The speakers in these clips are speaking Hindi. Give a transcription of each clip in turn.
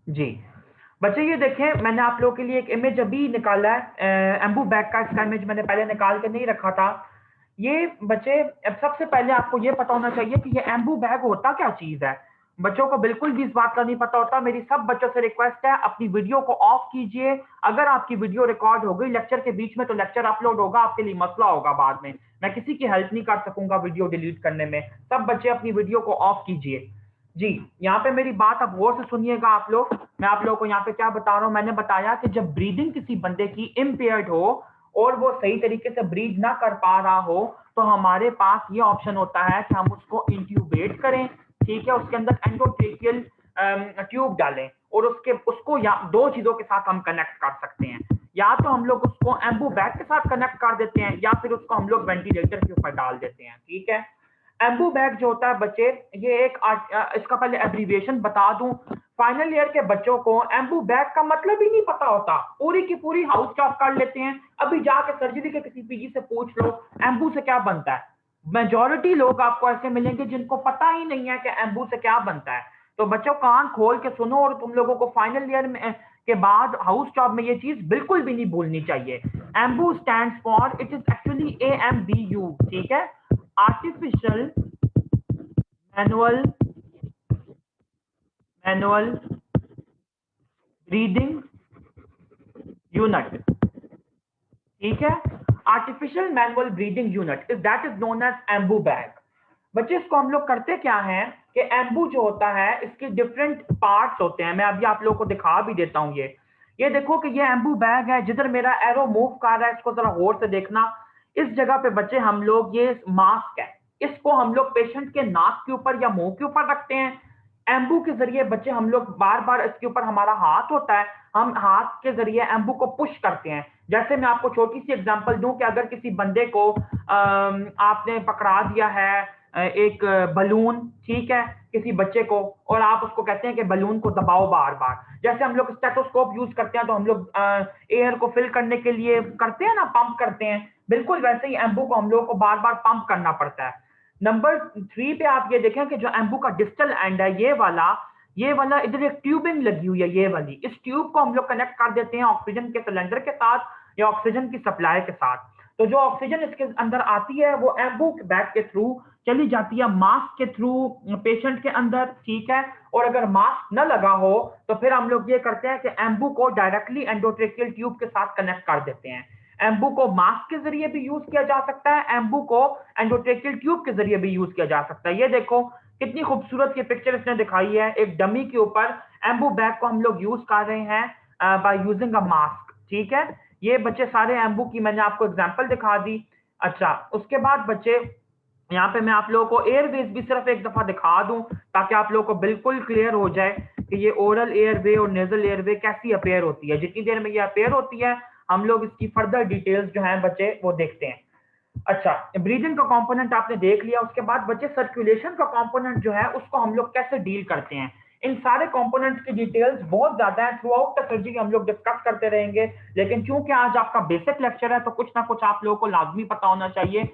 जी बच्चे ये देखें, मैंने आप लोगों के लिए एक इमेज अभी निकाला है। एम्बू बैग का इसका इमेज मैंने पहले निकाल के नहीं रखा था। ये बच्चे, अब सबसे पहले आपको ये पता होना चाहिए कि ये एम्बू बैग होता क्या चीज है। बच्चों को बिल्कुल भी इस बात का नहीं पता होता। मेरी सब बच्चों से रिक्वेस्ट है, अपनी वीडियो को ऑफ कीजिए। अगर आपकी वीडियो रिकॉर्ड हो गई लेक्चर के बीच में तो लेक्चर अपलोड होगा, आपके लिए मसला होगा बाद में। मैं किसी की हेल्प नहीं कर सकूंगा वीडियो डिलीट करने में। सब बच्चे अपनी वीडियो को ऑफ कीजिए। जी, यहाँ पे मेरी बात अब गौर से सुनिएगा आप लोग। मैं आप लोगों को यहाँ पे क्या बता रहा हूँ, मैंने बताया कि जब ब्रीदिंग किसी बंदे की इम्पेयर्ड हो और वो सही तरीके से ब्रीद ना कर पा रहा हो, तो हमारे पास ये ऑप्शन होता है कि हम उसको इंट्यूबेट करें। ठीक है, उसके अंदर एंडोट्रेकियल ट्यूब डालें और उसको या दो चीजों के साथ हम कनेक्ट कर सकते हैं। या तो हम लोग उसको एम्बू बैग के साथ कनेक्ट कर देते हैं या फिर उसको हम लोग वेंटिलेटर के ऊपर डाल देते हैं। ठीक है, एम्बू बैग जो होता है बच्चे, ये इसका पहले एब्रीविएशन बता दूं। फाइनल ईयर के बच्चों को एम्बू बैग का मतलब ही नहीं पता होता, पूरी की पूरी हाउस जॉब कर लेते हैं। अभी जाके सर्जरी के किसी पीजी से पूछ लो एम्बू से क्या बनता है। मेजोरिटी लोग आपको ऐसे मिलेंगे जिनको पता ही नहीं है कि एम्बू से क्या बनता है। तो बच्चों कान खोल के सुनो, और तुम लोगों को फाइनल ईयर में के बाद हाउस जॉब में ये चीज बिल्कुल भी नहीं भूलनी चाहिए। Ambu stands for, it is actually AMBU। ठीक है, artificial manual manual breathing unit. ठीक है, artificial manual breathing unit is that is known as Ambu bag. बच्चे इसको हम लोग करते क्या है कि एम्बू जो होता है इसके डिफरेंट पार्ट्स होते हैं। मैं अभी आप लोगों को दिखा भी देता हूँ। ये देखो कि ये एम्बू बैग है। जिधर मेरा एरो मूव कर रहा है इसको जरा गौर से देखना। इस जगह पे बच्चे हम लोग, ये मास्क है, इसको हम लोग पेशेंट के नाक के ऊपर या मुंह के ऊपर रखते हैं। एम्बू के जरिए बच्चे हम लोग बार बार इसके ऊपर हमारा हाथ होता है, हम हाथ के जरिए एम्बू को पुश करते हैं। जैसे मैं आपको छोटी सी एग्जांपल दूं कि अगर किसी बंदे को आपने पकड़ा दिया है एक बलून, ठीक है, किसी बच्चे को, और आप उसको कहते हैं कि बलून को दबाओ बार बार। जैसे हम लोग स्टेथोस्कोप यूज करते हैं तो हम लोग एयर को फिल करने के लिए करते हैं ना, पंप करते हैं, बिल्कुल वैसे ही एम्बू को हम लोग को बार बार पंप करना पड़ता है। नंबर 3 पे आप ये देखें कि जो एम्बू का डिस्टल एंड है, ये वाला इधर एक ट्यूबिंग लगी हुई है, ये वाली। इस ट्यूब को हम लोग कनेक्ट कर देते हैं ऑक्सीजन के सिलेंडर के साथ या ऑक्सीजन की सप्लाई के साथ। तो जो ऑक्सीजन इसके अंदर आती है वो एम्बू बैग के थ्रू चली जाती है मास्क के थ्रू पेशेंट के अंदर। ठीक है, और अगर मास्क न लगा हो तो फिर हम लोग ये करते हैं कि एम्बू को डायरेक्टली एंडोट्रेकियल ट्यूब के साथ कनेक्ट कर देते हैं। एम्बू को मास्क के जरिए भी यूज किया जा सकता है, एम्बू को एंडोट्रेकियल ट्यूब के जरिए भी यूज किया जा सकता है। ये देखो कितनी खूबसूरत ये पिक्चर इसने दिखाई है, एक डमी के ऊपर एम्बू बैग को हम लोग यूज कर रहे हैं बाय यूजिंग अ मास्क। ठीक है, ये बच्चे सारे एम्बू की मैंने आपको एग्जांपल दिखा दी। अच्छा, उसके बाद बच्चे यहाँ पे मैं आप लोगों को एयरवेज भी सिर्फ एक दफा दिखा दूं ताकि आप लोगों को बिल्कुल क्लियर हो जाए कि ये ओरल एयरवे और नेजल एयरवे कैसी अपेयर होती है। जितनी देर में ये अपेयर होती है हम लोग इसकी फर्दर डिटेल्स जो हैं बच्चे वो देखते हैं। अच्छा, ब्रीदिंग का कंपोनेंट आपने देख लिया। उसके बाद बच्चे सर्कुलेशन का कंपोनेंट जो है उसको हम लोग कैसे डील करते हैं। इन सारे कंपोनेंट्स की डिटेल्स बहुत ज्यादा है, थ्रू आउट द सर्जरी हम लोग डिस्कस करते रहेंगे। लेकिन चूंकि आज आपका बेसिक लेक्चर है तो कुछ ना कुछ आप लोगों को लाजमी पता होना चाहिए।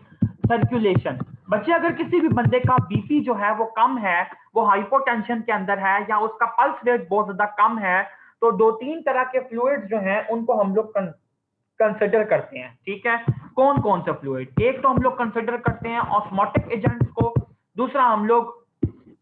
सर्कुलेशन बच्चे, अगर किसी भी बंदे का बीपी जो है वो कम है, वो हाइपोटेंशन के अंदर है या उसका पल्स रेट बहुत ज्यादा कम है, तो दो तीन तरह के फ्लूइड्स जो हैं उनको हम लोग कंसिडर करते हैं। ठीक है, कौन कौन सा फ्लूइड? एक तो हम लोग कंसिडर करते हैं ऑस्मोटिक एजेंट्स को, दूसरा हम लोग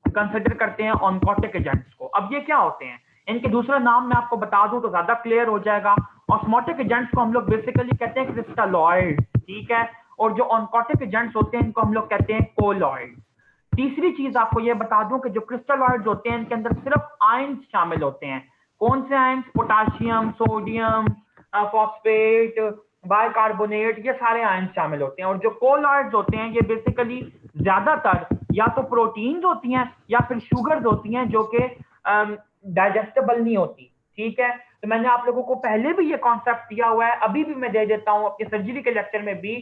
कंसिडर करते हैं ऑनकोटिक एजेंट्स को। अब ये क्या होते हैं, इनके दूसरा नाम मैं आपको बता दूं तो ज्यादा क्लियर हो जाएगा। ऑस्मोटिक एजेंट्स को हम लोग बेसिकली कहते हैं क्रिस्टलॉइड। ठीक है, और जो ऑनकोटिक एजेंट्स होते हैं इनको हम लोग कहते हैं कोलॉइड। तीसरी चीज आपको ये बता दूं कि जो क्रिस्टलॉइड्स होते हैं इनके अंदर सिर्फ आयंस शामिल होते हैं। कौन से ions? Potassium, sodium, phosphate, bicarbonate, ये सारे आयंस शामिल होते हैं। और जो कोलॉइड्स होते हैं ये बेसिकली ज्यादातर या तो प्रोटीन्स होती हैं या फिर शुगर्स होती हैं जो कि डाइजेस्टेबल नहीं होती। ठीक है, तो मैंने आप लोगों को पहले भी ये कॉन्सेप्ट दिया हुआ है, अभी भी मैं दे देता हूं अपने सर्जरी के लेक्चर में भी,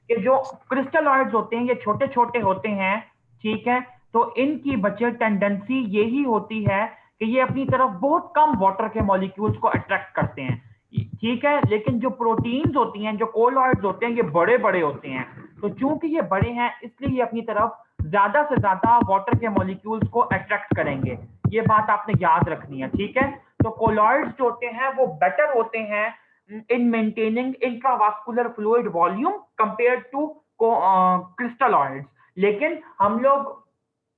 कि जो क्रिस्टलॉइड्स होते हैं ये छोटे छोटे होते हैं। ठीक है, तो इनकी बच्चे टेंडेंसी यही होती है कि ये अपनी तरफ बहुत कम वाटर के मॉलिक्यूल्स को अट्रैक्ट करते हैं। ठीक है, लेकिन जो प्रोटीन्स होती हैं, जो कोलॉइड्स होते हैं, ये बड़े बड़े होते हैं। तो चूंकि ये बड़े हैं इसलिए ये अपनी तरफ ज्यादा से ज्यादा वाटर के मॉलिक्यूल्स को अट्रैक्ट करेंगे। ये बात आपने याद रखनी है। ठीक है, तो कोलॉइड्स जो होते हैं वो बेटर होते हैं in maintaining intravascular fluid volume compare to crystalloids. लेकिन हम लोग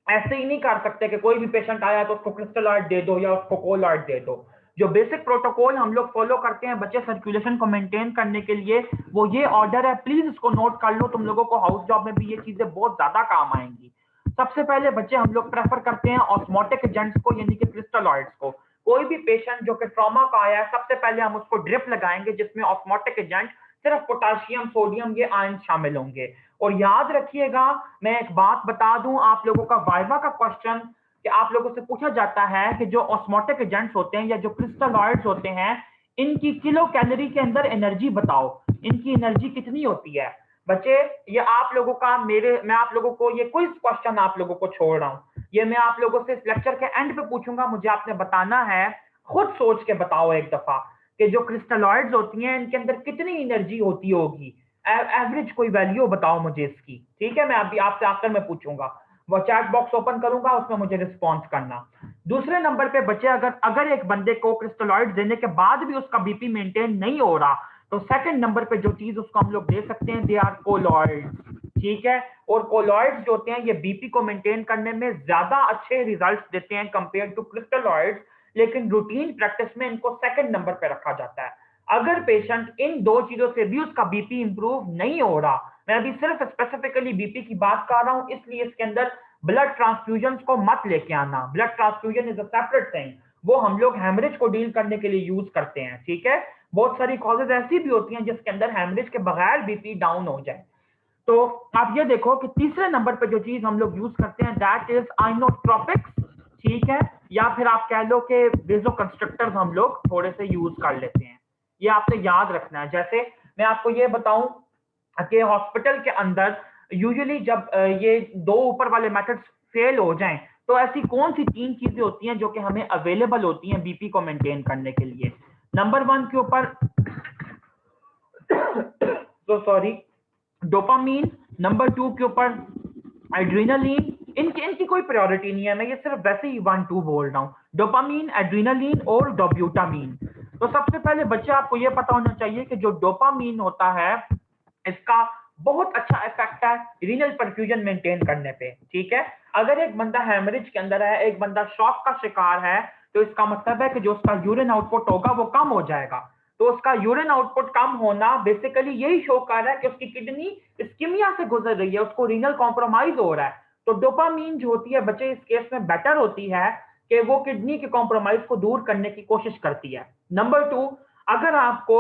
ऐसे ही नहीं कर सकते कि कोई भी पेशेंट आया तो उसको क्रिस्टलॉइड दे दो या उसको कोलॉइड दे दो। जो बेसिक प्रोटोकॉल हम लोग फॉलो करते हैं बच्चे सर्कुलेशन को मेंटेन करने के लिए, वो ये ऑर्डर है, प्लीज इसको नोट कर लो, तुम लोगों को हाउस जॉब में भी ये चीजें बहुत ज्यादा काम आएंगी। सबसे पहले बच्चे हम लोग प्रेफर करते हैं ऑस्मोटिक एजेंट्स को, यानी कि क्रिस्टलॉइड्स को। कोई भी पेशेंट जो कि ट्रॉमा का आया है, सबसे पहले हम उसको ड्रिप लगाएंगे जिसमें ऑस्मोटिक एजेंट सिर्फ पोटाशियम, सोडियम, ये आयन शामिल होंगे। और याद रखिएगा, मैं एक बात बता दूं आप लोगों का वाइवा का क्वेश्चन, कि आप लोगों से पूछा जाता है कि जो ऑस्मोटिक एजेंट्स होते हैं या जो क्रिस्टलॉइड्स होते हैं, इनकी किलो कैलोरी के अंदर एनर्जी बताओ, इनकी एनर्जी कितनी होती है। बच्चे ये आप लोगों का मैं आप लोगों को ये क्विज क्वेश्चन आप लोगों को छोड़ रहा हूं, ये मैं आप लोगों से इस लेक्चर के एंड पे पूछूंगा, मुझे आपने बताना है, खुद सोच के बताओ एक दफा कि जो क्रिस्टलॉइड्स होती हैं इनके अंदर कितनी एनर्जी होती होगी। एवरेज कोई वैल्यू बताओ मुझे इसकी, ठीक है। मैं अभी आपसे आकर मैं पूछूंगा, वो चैट बॉक्स ओपन करूंगा, उसमें मुझे रिस्पॉन्स करना। दूसरे नंबर पे बच्चे, अगर अगर एक बंदे को क्रिस्टलॉइड देने के बाद भी उसका बीपी मेंटेन नहीं हो रहा, तो सेकंड नंबर पे जो चीज उसको हम लोग दे सकते हैं, दे आर कोलॉइड्स, ठीक है। और कोलॉइड्स जो होते हैं ये बीपी को मेंटेन करने में ज्यादा अच्छे रिजल्ट्स देते हैं कंपेयर टू क्रिस्टलॉइड्स, लेकिन रूटीन प्रैक्टिस में इनको सेकंड नंबर पे रखा जाता है। अगर पेशेंट इन दो चीजों से भी उसका बीपी इंप्रूव नहीं हो रहा, मैं अभी सिर्फ स्पेसिफिकली बीपी की बात कर रहा हूं, इसलिए इसके अंदर ब्लड ट्रांसफ्यूजन को मत लेके आना। Blood transfusion is a separate thing, वो हम लोग हेमरेज को डील करने के लिए यूज करते हैं, ठीक है। बहुत सारी कॉजेज ऐसी भी होती हैं जिसके अंदर हेमरेज के बगैर बीपी डाउन हो जाए। तो आप ये देखो कि तीसरे नंबर पे जो चीज हम लोग यूज करते हैं दैट इज आइनोट्रोपिक्स, ठीक है, या फिर आप कह लो कि वेजो कंस्ट्रक्टर्स हम लोग थोड़े से यूज कर लेते हैं। ये आपने याद रखना है। जैसे मैं आपको ये बताऊं कि हॉस्पिटल के अंदर यूजुअली जब ये दो ऊपर वाले मेथड्स फेल हो जाएं, तो ऐसी कौन सी तीन चीजें होती हैं जो कि हमें अवेलेबल होती हैं बीपी को मेंटेन करने के लिए। नंबर वन के ऊपर तो सॉरी, डोपामीन, नंबर टू के ऊपर एड्रीनलिन, इनकी इनकी कोई प्रायोरिटी नहीं है, मैं ये सिर्फ वैसे ही 1 2 बोल रहा हूँ, डोपामीन, एड्रीनलिन और डोब्यूटामीन। तो सबसे पहले बच्चे आपको ये पता होना चाहिए कि जो डोपामीन होता है इसका बहुत अच्छा इफेक्ट है रीनल परफ्यूजन मेंटेन करने पे, ठीक है। अगर एक बंदा हेमरेज के अंदर है, एक बंदा शॉक का शिकार है, तो इसका मतलब है कि जो उसका यूरिन आउटपुट होगा वो कम हो जाएगा। तो उसका यूरिन आउटपुट कम होना बेसिकली यही शो कर रहा है कि उसकी किडनी इस्कीमिया से गुजर रही है, उसको रीनल कॉम्प्रोमाइज हो रहा है। तो डोपामीन जो होती है बच्चे इस केस में बेटर होती है कि वो किडनी के कॉम्प्रोमाइज को दूर करने की कोशिश करती है। नंबर टू, अगर आपको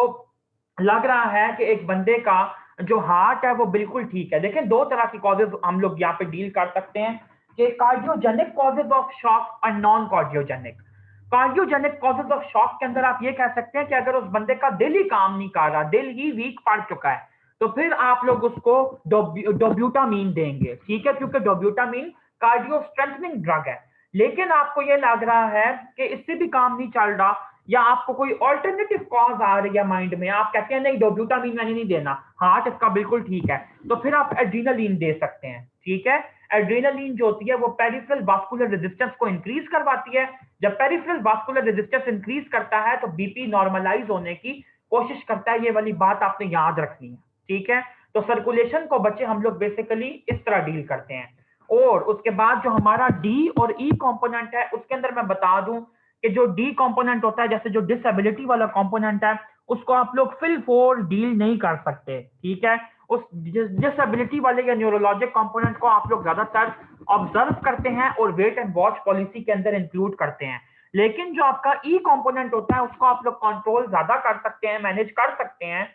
लग रहा है कि एक बंदे का जो हार्ट है वो बिल्कुल ठीक है, देखें दो तरह की कॉजेज हम लोग यहाँ पे डील कर सकते हैं, कि कार्डियोजेनिक कॉजेज ऑफ शॉक और non cardiogenic. Cardiogenic causes of shock के अंदर आप ये कह सकते हैं कि अगर उस बंदे का दिल ही काम नहीं कर रहा, दिल ही वीक पड़ चुका है, तो फिर आप लोग उसको डोब्यूटामीन देंगे, ठीक है, क्योंकि डोब्यूटामीन कार्डियो स्ट्रेंथनिंग ड्रग है। लेकिन आपको ये लग रहा है कि इससे भी काम नहीं चल रहा, या आपको कोई ऑल्टरनेटिव कॉज आ रही है माइंड में, आप कहते हैं नहीं डोब्यूटामीन मैंने नहीं देना, हार्ट इसका बिल्कुल ठीक है, तो फिर आप एड्रीनलिन दे सकते हैं, ठीक है। एड्रेनालिन जो होती है वो पेरिफेरल वास्कुलर रेजिस्टेंस को इंक्रीज करवाती है। जब पेरिफेरल वास्कुलर रेजिस्टेंस इंक्रीज करता है तो बीपी नॉर्मलाइज होने की कोशिश करता है, ये वाली बात आपने याद रखनी है, ठीक है। तो सर्कुलेशन को बच्चे हम लोग बेसिकली इस तरह डील करते हैं। और उसके बाद जो हमारा डी और ई कंपोनेंट है उसके अंदर मैं बता दूं कि जो डी कंपोनेंट होता है, जैसे जो डिसेबिलिटी वाला कंपोनेंट है, उसको आप लोग फिल फोर डील नहीं कर सकते, ठीक है। उस डिसेबिलिटी वाले या न्यूरोलॉजिक कंपोनेंट को आप लोग ज्यादातर ऑब्जर्व करते हैं और वेट एंड वॉच पॉलिसी के अंदर इंक्लूड करते हैं। लेकिन जो आपका ई कंपोनेंट होता है उसको आप लोग कंट्रोल ज्यादा कर सकते हैं, मैनेज कर सकते हैं,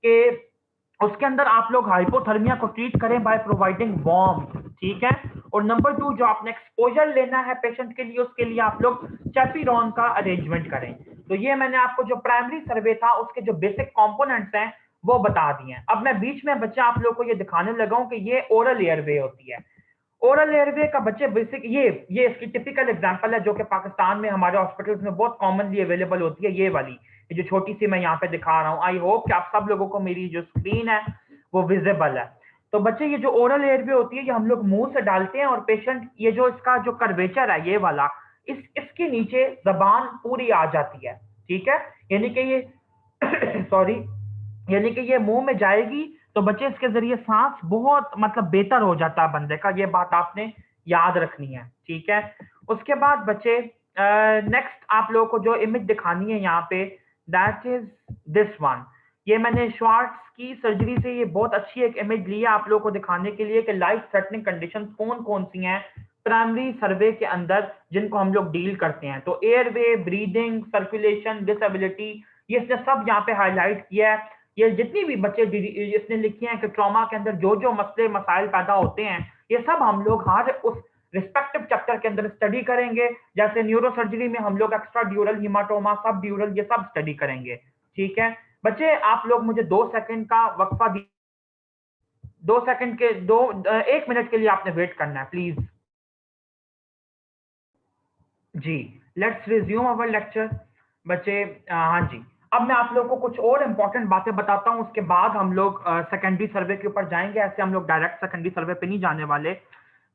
कि उसके अंदर आप लोग हाइपोथर्मिया को ट्रीट करें बाय प्रोवाइडिंग वार्मथ, ठीक है। और नंबर टू, जो आपने एक्सपोजर लेना है पेशेंट के लिए, उसके लिए आप लोग चैपिरॉन का अरेंजमेंट करें। तो ये मैंने आपको जो प्राइमरी सर्वे था उसके जो बेसिक कंपोनेंट्स हैं वो बता दिए हैं। अब मैं बीच में बच्चा आप लोग को ये दिखाने लगा हूं कि ये ओरल एयरवे होती है। ओरल एयरवे का बच्चे बेसिक ये इसकी टिपिकल एग्जांपल है जो कि पाकिस्तान में हमारे हॉस्पिटल्स में बहुत कॉमनली अवेलेबल होती है, ये वाली जो छोटी सी मैं यहाँ पे दिखा रहा हूँ। आई होप कि आप सब लोगों को मेरी जो स्क्रीन है वो विजिबल है। तो बच्चे ये जो ओरल एयरवे होती है ये हम लोग मुंह से डालते हैं और पेशेंट ये जो इसका जो कर्वेचर है ये वाला, इसके नीचे जबान पूरी आ जाती है, ठीक है, यानी कि ये सॉरी, यानी कि ये मुंह में जाएगी तो बच्चे इसके जरिए सांस बहुत मतलब बेहतर हो जाता है बंदे का, ये बात आपने याद रखनी है, ठीक है। उसके बाद बच्चे नेक्स्ट आप लोगों को जो इमेज दिखानी है यहाँ पे, दैट इज दिस वन। ये मैंने श्वार्ट्ज की सर्जरी से ये बहुत अच्छी एक इमेज ली है आप लोगों को दिखाने के लिए कि लाइफ थ्रेटनिंग कंडीशन कौन कौन सी हैं प्राइमरी सर्वे के अंदर जिनको हम लोग डील करते हैं। तो एयरवे, ब्रीदिंग, सर्कुलेशन, डिसेबिलिटी, ये इसने सब यहाँ पे हाईलाइट किया है। ये जितनी भी बच्चे इसने लिखी हैं कि ट्रॉमा के अंदर जो जो मसले मसाइल पैदा होते हैं, ये सब हम लोग हर उस रिस्पेक्टिव चैप्टर के अंदर स्टडी करेंगे। जैसे न्यूरो सर्जरी में हम लोग एक्स्ट्रा ड्यूरल, हीमाटोमा, सब ड्यूरल, ये सब स्टडी करेंगे, ठीक है। बच्चे आप लोग मुझे 2 सेकंड का वक्फा दी, 2 सेकंड के 1 मिनट के लिए आपने वेट करना है प्लीज। जी, लेट्स रिज्यूम अवर लेक्चर। बच्चे हाँ जी, अब मैं आप लोगों को कुछ और इंपॉर्टेंट बातें बताता हूं, उसके बाद हम लोग सेकेंडरी सर्वे के ऊपर जाएंगे। ऐसे हम लोग डायरेक्ट सेकेंडरी सर्वे पे नहीं जाने वाले।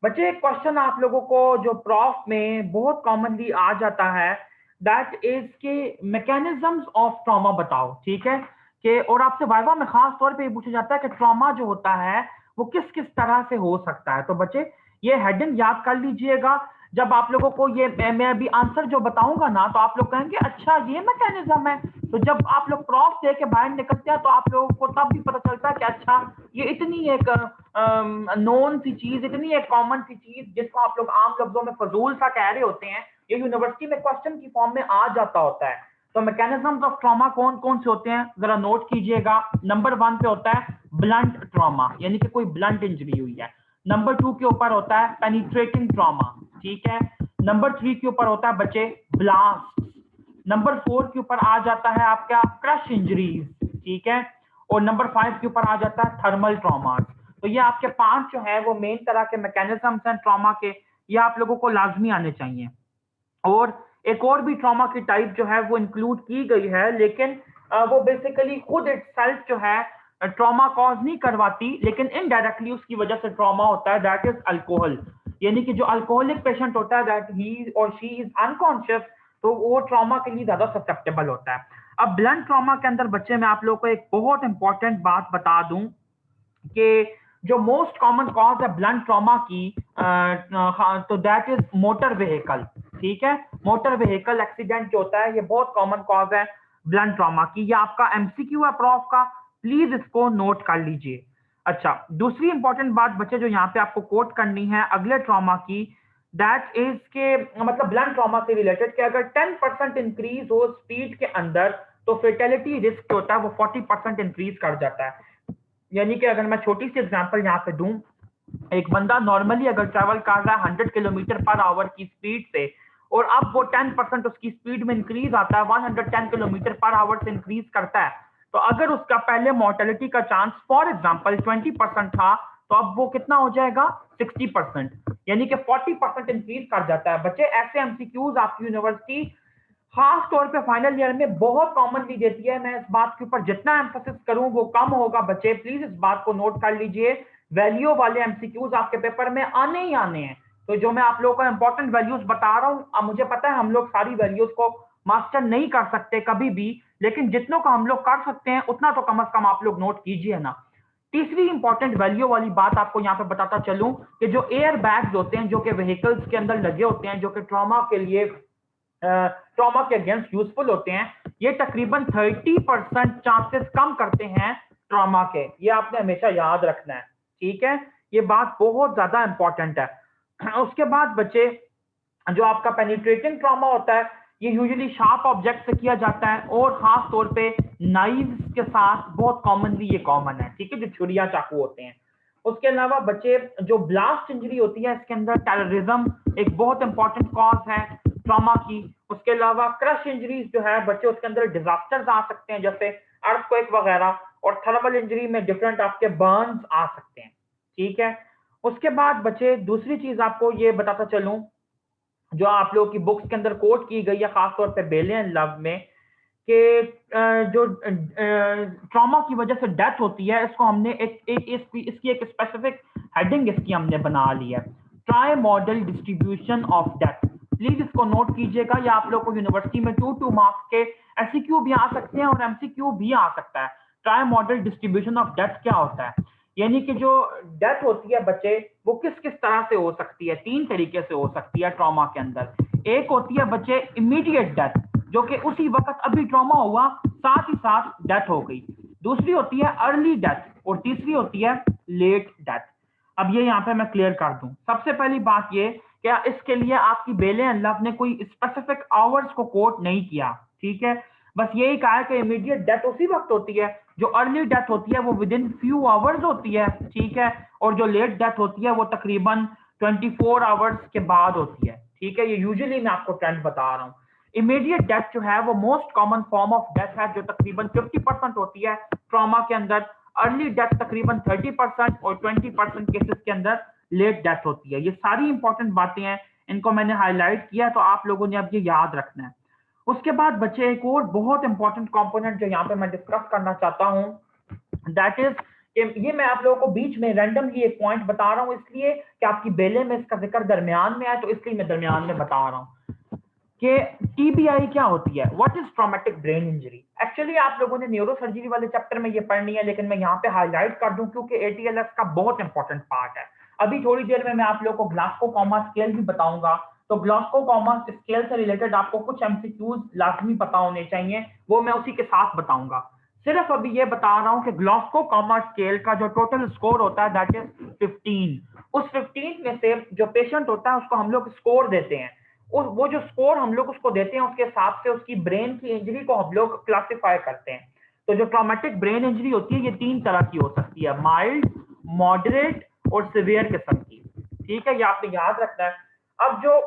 बच्चे एक क्वेश्चन आप लोगों को जो प्रॉफ में बहुत कॉमनली आ जाता है, दैट इज के मैकेनिज्म्स ऑफ ट्रॉमा बताओ, ठीक है। कि और आपसे वाइवा में खास तौर पे ये पूछा जाता है कि ट्रॉमा जो होता है वो किस किस तरह से हो सकता है। तो बच्चे ये हेडिंग याद कर लीजिएगा। जब आप लोगों को ये मैं अभी आंसर जो बताऊंगा ना, तो आप लोग कहेंगे अच्छा ये मैकेनिज्म है। तो जब आप लोग प्रॉफ दे के बाहर निकलते हैं तो आप लोगों को तब भी पता चलता है कि अच्छा ये इतनी एक नोन सी चीज, इतनी एक कॉमन सी चीज जिसको आप लोग आम लफ्जों में फजूल सा कह रहे होते हैं, ये यूनिवर्सिटी में क्वेश्चन की फॉर्म में आ जाता होता है। तो मैकेनिज्म्स ऑफ ट्रॉमा कौन कौन से होते हैं जरा नोट कीजिएगा। नंबर 1 पे होता है ब्लंट ट्रॉमा, यानी कि कोई ब्लंट इंजरी हुई है। नंबर 2 के ऊपर होता है पेनिट्रेटिंग ट्रॉमा, ठीक है। नंबर 3 के ऊपर होता है बच्चे ब्लास्ट। नंबर 4 के ऊपर आ जाता है आपका क्रश इंजरीज, ठीक है। और नंबर 5 के ऊपर आ जाता है थर्मल ट्रॉमा। तो ये आपके 5 जो है वो मेन तरह के मैकेनिज्म्स हैं ट्रॉमा के, ये आप लोगों को लाजमी आने चाहिए। और एक और भी ट्रॉमा की टाइप जो है वो इंक्लूड की गई है, लेकिन वो बेसिकली खुद इटसेल्फ जो है ट्रॉमा कॉज नहीं करवाती, लेकिन इनडायरेक्टली उसकी वजह से ट्रॉमा होता है, दैट इज अल्कोहल। यानी कि जो अल्कोहलिक पेशेंट होता है, दैट ही और शी इज अनकॉन्शियस, तो वो ट्रॉमा के लिए ज्यादा ससेप्टेबल होता है। अब ब्लंट ट्रॉमा के अंदर बच्चे मैं आप लोगों को एक बहुत इंपॉर्टेंट बात बता दूं कि जो मोस्ट कॉमन कॉज है ब्लंट ट्रॉमा की, तो दैट इज मोटर व्हीकल, ठीक है। मोटर व्हीकल एक्सीडेंट जो होता है ये बहुत कॉमन कॉज है ब्लंट ट्रॉमा की। ये आपका एमसीक्यू है प्रॉफ का, प्लीज इसको नोट कर लीजिए। अच्छा, दूसरी इंपॉर्टेंट बात बच्चे जो यहाँ पे आपको कोट करनी है अगले ट्रॉमा की, दैट इज के मतलब ब्लंट ट्रॉमा से रिलेटेड कि अगर 10% इंक्रीज हो स्पीड के अंदर तो फेटेलिटी रिस्क होता है वो 40% इंक्रीज कर जाता है। यानी कि अगर मैं छोटी सी एग्जांपल यहाँ पे दूं, एक बंदा नॉर्मली अगर ट्रैवल कर रहा है 100 किलोमीटर पर आवर की स्पीड से, और अब वो 10% उसकी स्पीड में इंक्रीज आता है, 110 किलोमीटर पर आवर से इंक्रीज करता है, तो अगर उसका पहले मोर्टेलिटी का चांस फॉर एग्जांपल 20% था, तो अब वो कितना हो जाएगा 60%, यानी कि 40% इंक्रीज कर जाता है। बच्चे ऐसे एमसीक्यूज आपकी यूनिवर्सिटी खास तौर पे फाइनल ईयर में बहुत कॉमनली देती है। मैं इस बात के ऊपर जितना एम्फोसिस करूं वो कम होगा। बच्चे प्लीज इस बात को नोट कर लीजिए, वैल्यू वाले एमसीक्यूज आपके पेपर में आने ही आने हैं। तो जो मैं आप लोगों को इंपॉर्टेंट वैल्यूज बता रहा हूं, अब मुझे पता है हम लोग सारी वैल्यूज को मास्टर नहीं कर सकते कभी भी, लेकिन जितनों को हम लोग कर सकते हैं उतना तो कम से कम आप लोग नोट कीजिए ना। तीसरी इंपॉर्टेंट वैल्यू वाली बात आपको यहाँ पे बताता चलूं कि जो एयर बैग्स होते हैं जो कि व्हीकल्स के अंदर लगे होते हैं, जो कि ट्रॉमा के लिए ट्रॉमा के अगेंस्ट यूजफुल होते हैं, ये तकरीबन 30% चांसेस कम करते हैं ट्रॉमा के। ये आपने हमेशा याद रखना है, ठीक है। ये बात बहुत ज्यादा इंपॉर्टेंट है। उसके बाद बच्चे जो आपका पेनिट्रेटिंग ट्रॉमा होता है ये यूजुअली शार्प ऑब्जेक्ट से किया जाता है, और खास तौर पे नाइव्स के साथ बहुत कॉमनली ये कॉमन है, ठीक है, जो छुरियां चाकू होते हैं। उसके अलावा बच्चे जो ब्लास्ट इंजरी होती है इसके अंदर टेररिज्म एक बहुत इंपॉर्टेंट कॉज है ट्रॉमा की। उसके अलावा क्रश इंजरीज जो है बच्चे उसके अंदर डिजास्टर्स आ सकते हैं जैसे अर्थक्वेक वगैरह, और थर्मल इंजरी में डिफरेंट आपके बर्न्स आ सकते हैं, ठीक है। उसके बाद बच्चे दूसरी चीज आपको ये बताता चलूं जो आप लोगों की बुक्स के अंदर कोट की गई है खासतौर पे बेले एंड लव में, कि जो ट्रॉमा की वजह से डेथ होती है इसको हमने इसकी एक स्पेसिफिक हेडिंग इसकी हमने बना ली है, try model distribution of death. Please इसको नोट कीजिएगा। या आप लोग को यूनिवर्सिटी में 2 मार्क्स के एमसीक्यू भी आ सकते हैं और एमसीक्यू भी आ सकता है। Try model distribution of death क्या होता है, यानी कि जो डेथ होती है बच्चे वो किस किस तरह से हो सकती है, 3 तरीके से हो सकती है ट्रॉमा के अंदर। एक होती है बच्चे इमीडिएट डेथ, जो कि उसी वक्त अभी ट्रॉमा हुआ साथ ही साथ डेथ हो गई। दूसरी होती है अर्ली डेथ और तीसरी होती है लेट डेथ। अब ये यहाँ पे मैं क्लियर कर दूं। सबसे पहली बात ये कि इसके लिए आपकी बेले अल्लाह ने कोई स्पेसिफिक आवर्स को कोट नहीं किया, ठीक है। बस यही कहा है कि इमीडिएट डेथ उसी वक्त होती है, जो अर्ली डेथ होती है वो विद इन फ्यू आवर्स होती है, ठीक है। और जो लेट डेथ होती है वो तकरीबन 24 आवर्स के बाद होती है, ठीक है। ये यूजुअली मैं आपको ट्रेंड बता रहा हूँ। इमीडिएट डेथ जो है वो most common form of death है, जो तकरीबन 50% होती है ट्रॉमा के अंदर। अर्ली डेथ तकरीबन 30% और 20% केसेस के अंदर लेट डेथ होती है। ये सारी इंपॉर्टेंट बातें हैं, इनको मैंने हाईलाइट किया, तो आप लोगों ने अब ये याद रखना है। उसके बाद बच्चे एक और बहुत इंपॉर्टेंट कंपोनेंट जो यहाँ पे मैं डिस्कस करना चाहता हूँ, दैट इज ये मैं आप लोगों को बीच में रैंडमली एक पॉइंट बता रहा हूँ, इसलिए कि आपकी बेले में इसका जिक्र दरमियान में है, तो इसलिए मैं दरमियान में बता रहा हूँ कि टीबीआई क्या होती है, what is traumatic brain injury. Actually आप लोगों ने न्यूरो सर्जरी वाले चैप्टर में ये पढ़नी है, लेकिन मैं यहाँ पे हाईलाइट कर दूं क्योंकि एटीएलएस का बहुत इंपॉर्टेंट पार्ट है। अभी थोड़ी देर में मैं आप लोगों को ग्लासको कॉमा स्केल भी बताऊंगा, तो ग्लासको कॉमा स्केल से रिलेटेड आपको कुछ एमसीक्यूज लाजमी पता होने चाहिए, वो मैं उसी के साथ बताऊंगा। सिर्फ अभी ये बता रहा हूं कि ग्लासको कॉमा स्केल का जो टोटल स्कोर होता है दैट इज 15। उस 15 में से जो पेशेंट होता है उसको हम लोग स्कोर देते हैं, वो जो स्कोर हम लोग उसको देते हैं उसके हिसाब से उसकी ब्रेन की इंजरी को हम लोग क्लासिफाई करते हैं। तो जो ट्रॉमेटिक ब्रेन इंजरी होती है ये 3 तरह की हो सकती है, माइल्ड, मॉडरेट और सिवियर किस्म की, ठीक है। ये आपने याद रखना है। अब जो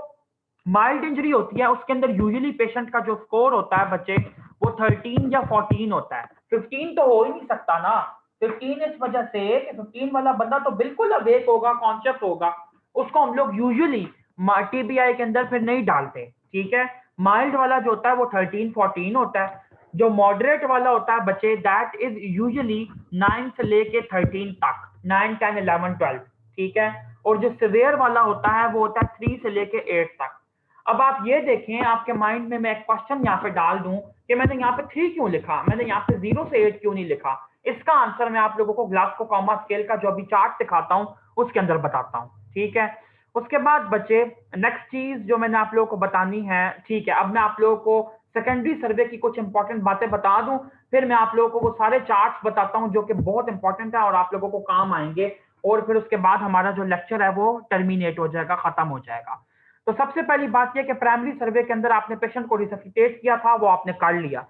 माइल्ड इंजरी होती है उसके अंदर यूजुअली पेशेंट का जो स्कोर होता है बच्चे वो 13 या 14 होता है। 15 तो हो ही नहीं सकता ना। 15 इस वजह से कि 15 वाला बंदा तो बिल्कुल अवेक होगा, कॉन्शियस होगा, उसको हम लोग यूजुअली टीबीआई के अंदर फिर नहीं डालते, ठीक है। माइल्ड वाला जो होता है वो 13-14 होता है। जो मॉडरेट वाला होता है बच्चे दैट इज यूजुअली 9 से लेके 13 तक, 9 10 11 12, ठीक है। और जो सिवियर वाला होता है वो होता है 3 से लेके 8 तक। अब आप ये देखें आपके माइंड में मैं एक क्वेश्चन यहाँ पे डाल दूं कि मैंने यहाँ पे 3 क्यों लिखा, मैंने यहाँ पे 0 से 8 क्यों नहीं लिखा। इसका आंसर मैं आप लोगों को ग्लासको कॉमा स्केल का जो अभी चार्ट दिखाता हूँ उसके अंदर बताता हूँ, ठीक है। उसके बाद बच्चे नेक्स्ट चीज जो मैंने आप लोगों को बतानी है, ठीक है। अब मैं आप लोगों को सेकेंडरी सर्वे की कुछ इंपॉर्टेंट बातें बता दूं, फिर मैं आप लोगों को वो सारे चार्ट्स बताता हूं जो कि बहुत इंपॉर्टेंट है और आप लोगों को काम आएंगे, और फिर उसके बाद हमारा जो लेक्चर है वो टर्मिनेट हो जाएगा, खत्म हो जाएगा। तो सबसे पहली बात यह कि प्राइमरी सर्वे के अंदर आपने पेशेंट को रिससिटेट किया था, वो आपने कर लिया।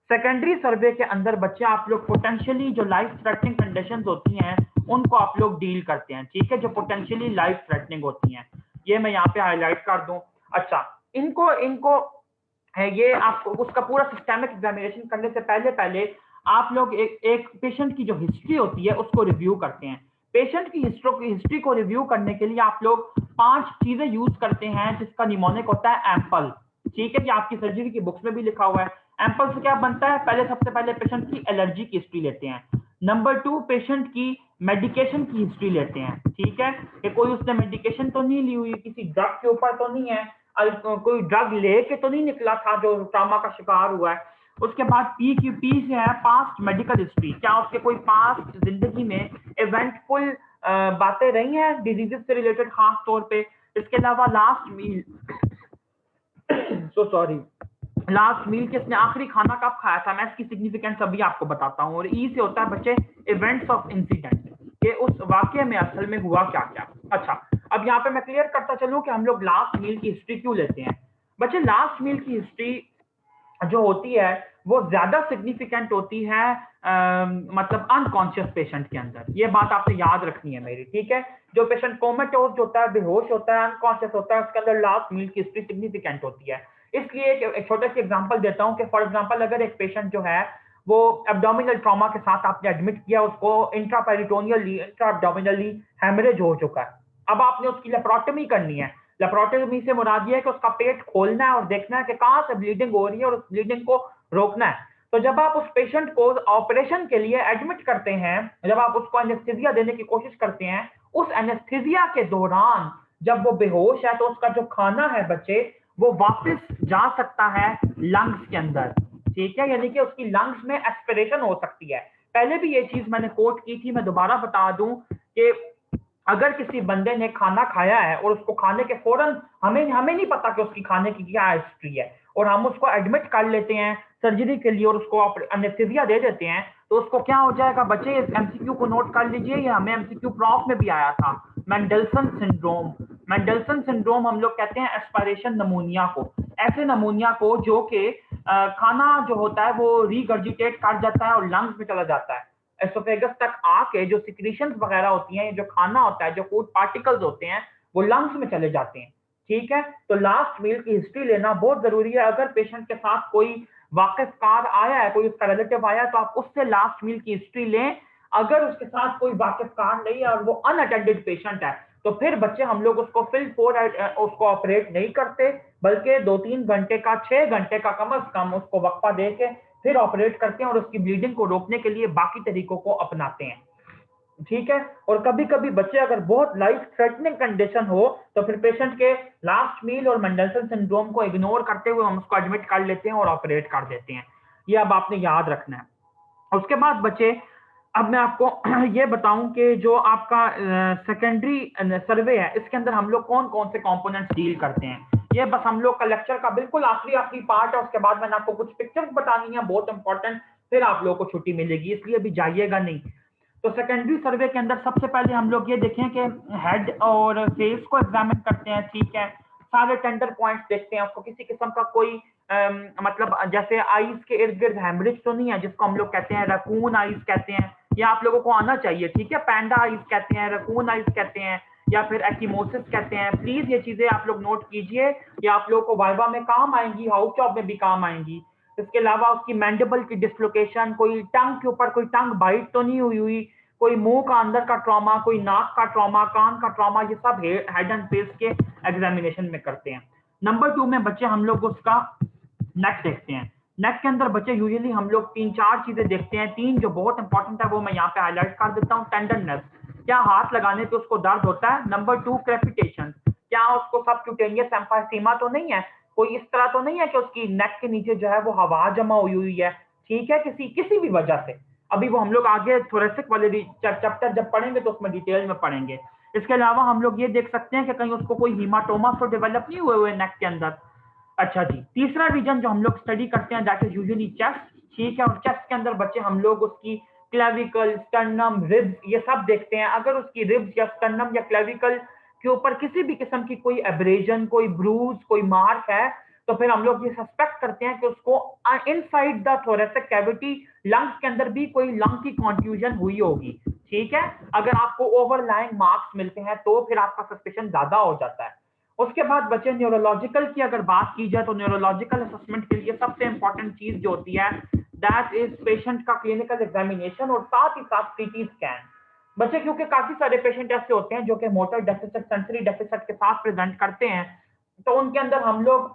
सेकेंडरी सर्वे के अंदर बच्चे आप लोग पोटेंशियली जो लाइफ थ्रेटनिंग कंडीशंस होती हैं उनको आप लोग डील करते हैं, ठीक है, जो पोटेंशियली लाइफ थ्रेटनिंग होती हैं। ये मैं यहाँ पे हाईलाइट कर दूं। अच्छा, इनको इनको है ये आपको उसका पूरा सिस्टमिक एग्जामिनेशन करने से पहले पहले आप लोग एक पेशेंट की जो हिस्ट्री होती है उसको रिव्यू करते हैं। पेशेंट की हिस्ट्री को रिव्यू करने के लिए आप लोग 5 चीजें यूज करते हैं, जिसका निमोनिक होता है एम्पल, ठीक है। ये आपकी सर्जरी की बुक्स में भी लिखा हुआ है। एम्पल से क्या बनता है, पहले सबसे पहले पेशेंट की एलर्जी की हिस्ट्री लेते हैं। नंबर 2 पेशेंट की मेडिकेशन की हिस्ट्री लेते हैं, ठीक है, कि कोई उसने मेडिकेशन तो नहीं ली हुई, किसी ड्रग के ऊपर तो नहीं है, कोई ड्रग लेके तो नहीं निकला था जो ट्रॉमा का शिकार हुआ है। उसके बाद पी से है पास्ट मेडिकल हिस्ट्री, क्या उसके कोई पास्ट जिंदगी में इवेंटफुल बातें रही हैं डिजीजेस से रिलेटेड खास तौर पे। इसके अलावा last mile so sorry, last mile के इसने आखिरी खाना कब खाया था, मैं इसकी सिग्निफिकेंस अभी आपको बताता हूँ। और ई से होता है बच्चे इवेंट्स ऑफ इंसिडेंट, कि उस वाक्य में असल में हुआ क्या क्या। अच्छा, अब यहाँ पे मैं क्लियर करता चलूं कि हम लोग लास्ट मील की हिस्ट्री क्यों लेते हैं। बच्चे लास्ट मील की हिस्ट्री जो होती है वो ज्यादा सिग्निफिकेंट होती है मतलब अनकॉन्शियस पेशेंट के अंदर। ये बात आपने याद रखनी है मेरी, ठीक है। जो पेशेंट कोमेटोज होता है, बेहोश होता है, अनकॉन्शियस होता है, उसके अंदर लास्ट मील की हिस्ट्री सिग्निफिकेंट होती है। इसलिए एक छोटे से एग्जांपल देता हूं कि फॉर एग्जांपल अगर एक पेशेंट जो है वो एब्डोमिनल ट्रॉमा के साथ आपने एडमिट किया, उसको इंट्रापेरिटोनियली इंट्रा एब्डोमिनली हेमरेज हो चुका है। अब आपने उसकी लेप्रोटमी करनी है। लेप्रोटमी से मुराद ये है कि उसका पेट खोलना है और देखना है कि कहां से ब्लीडिंग हो रही है और उस ब्लीडिंग को रोकना है। तो जब आप उस पेशेंट को ऑपरेशन के लिए एडमिट करते हैं, जब आप उसको एनेस्थीसिया देने की कोशिश करते हैं, उस एनेस्थीसिया के दौरान जब वो बेहोश है तो उसका जो खाना है बच्चे वो वापस जा सकता है लंग्स के अंदर, ठीक है, यानी कि उसकी लंग्स में एस्पिरेशन हो सकती है। पहले भी ये चीज मैंने कोट की थी, मैं दोबारा बता दूं कि अगर किसी बंदे ने खाना खाया है और उसको खाने के फौरन हमें हमें नहीं पता कि उसकी खाने की क्या हिस्ट्री है, और हम उसको एडमिट कर लेते हैं सर्जरी के लिए और उसको एनेस्थीसिया दे देते हैं, तो उसको क्या हो जाएगा बच्चे, इस एमसीक्यू को नोट कर लीजिए, ये हमें एमसीक्यू प्रॉफ में भी आया था, मेंडलसन सिंड्रोम। मेंडलसन सिंड्रोम हम लोग कहते हैं एस्पायरेशन नमूनिया को, ऐसे नमूनिया को जो कि खाना जो होता है वो रीगर्जिटेट कर जाता है और लंग्स में चला जाता है, एसोफेगस तक आके जो सिक्रीशंस वगैरह होती हैं, जो खाना होता है, जो फूड पार्टिकल्स होते हैं, वो लंग्स में चले जाते हैं, ठीक है। तो लास्ट मील की हिस्ट्री लेना बहुत जरूरी है। अगर पेशेंट के साथ कोई वाकिफकार आया है, कोई उसका रिलेटिव आया है, तो आप उससे लास्ट मील की हिस्ट्री लें। अगर उसके साथ कोई वाकिफकार नहीं है और वो अनअटेंडेड पेशेंट है, तो फिर बच्चे हम लोग उसको फिल फोर उसको ऑपरेट नहीं करते, बल्कि 2-3 घंटे का, 6 घंटे का कम से कम उसको वक्फा दे के फिर ऑपरेट करते हैं और उसकी ब्लीडिंग को रोकने के लिए बाकी तरीकों को अपनाते हैं, ठीक है। और कभी कभी बच्चे अगर बहुत लाइफ थ्रेटनिंग कंडीशन हो, तो फिर पेशेंट के लास्ट मील और मेंडलसन सिंड्रोम को इग्नोर करते हुए हम उसको एडमिट कर लेते हैं और ऑपरेट कर देते हैं। ये अब आपने याद रखना है। उसके बाद बच्चे, अब मैं आपको ये बताऊं कि जो आपका सेकेंडरी सर्वे है, इसके अंदर हम लोग कौन कौन से कंपोनेंट्स डील करते हैं। ये बस हम लोग का लेक्चर का बिल्कुल आखिरी आखिरी पार्ट है। उसके बाद मैंने आपको कुछ पिक्चर्स बतानी है बहुत इंपॉर्टेंट, फिर आप लोगों को छुट्टी मिलेगी, इसलिए अभी जाइएगा नहीं। तो सेकेंडरी सर्वे के अंदर सबसे पहले हम लोग ये देखें कि हेड और फेस को एग्जामिन करते हैं, ठीक है। सारे टेंडर पॉइंट्स देखते हैं, आपको किसी किस्म का कोई मतलब जैसे आईज के इर्द गिर्द हेमरेज तो नहीं है, जिसको हम लोग कहते हैं रकून आईज कहते हैं, या आप लोगों को आना चाहिए, ठीक है। पैंडा आईज कहते हैं, रकून आईज कहते हैं, या फिर एक्टिमोसिस कहते हैं। प्लीज ये चीजें आप लोग नोट कीजिए, ये आप लोगों को वाइवा में काम आएंगी, हाउस जॉब में भी काम आएंगी। इसके अलावा उसकी मैंडिबल की डिस्लोकेशन, कोई टंग के ऊपर कोई टंग बाइट तो नहीं हुई हुई, कोई मुंह का अंदर का ट्रॉमा, कोई नाक का ट्रॉमा, कान का ट्रॉमा, ये सब हेड एंड फेस के एग्जामिनेशन में करते हैं। नंबर 2 में बच्चे हम लोग उसका नेक देखते हैं। नेक के अंदर बच्चे यूजुअली हम लोग 3-4 चीजें देखते हैं, 3 जो बहुत इंपॉर्टेंट है वो मैं यहाँ पे हाईलाइट कर देता हूँ। टेंडरनेस, क्या हाथ लगाने पे उसको दर्द होता है। नंबर 2 क्रेपिटेशन, क्या उसको सबक्यूटेनियस एम्फाइसीमा तो नहीं है, कोई इस तरह तो नहीं है कि उसकी नेक के नीचे जो है वो हवा जमा हुई हुई है, ठीक है, किसी किसी भी वजह से। अभी वो हम लोग आगे थोरेसिक वाले चैप्टर जब पढ़ेंगे तो उसमें डिटेल में पढ़ेंगे। इसके अलावा हम लोग ये देख सकते हैं कि कहीं उसको कोई हीमाटोमा तो डेवलप नहीं हुए हुए नेक के अंदर। अच्छा जी, तीसरा रीजन जो हम लोग स्टडी करते हैं दैट इज यूजुअली चेस्ट, ठीक है। और चेस्ट के अंदर बच्चे हम लोग उसकी क्लेविकल, स्टर्नम, रिब्स, ये सब देखते हैं। अगर उसकी रिब्स या स्टर्नम या क्लेविकल के ऊपर किसी भी किस्म की कोई एब्रेजन, कोई ब्रूज, कोई मार्क है, तो फिर हम लोग ये सस्पेक्ट करते हैं कि उसको inside the thoracic cavity, lungs के अंदर भी कोई लंग की कॉन्फ्यूजन हुई होगी, ठीक है। अगर आपको ओवरलाइंग मार्क्स मिलते हैं तो फिर आपका सस्पेशन ज्यादा हो जाता है। उसके बाद बच्चे न्यूरोलॉजिकल की अगर बात की जाए, तो न्यूरोलॉजिकल असेसमेंट के लिए सबसे इंपॉर्टेंट चीज जो होती है दैट इज पेशेंट का क्लिनिकल एग्जामिनेशन और साथ ही साथ सीटी स्कैन। बच्चे क्योंकि काफी सारे पेशेंट ऐसे होते हैं जो कि मोटर डेफिसिट, सेंसरी डेफिसिट के साथ प्रेजेंट करते हैं, तो उनके अंदर हम लोग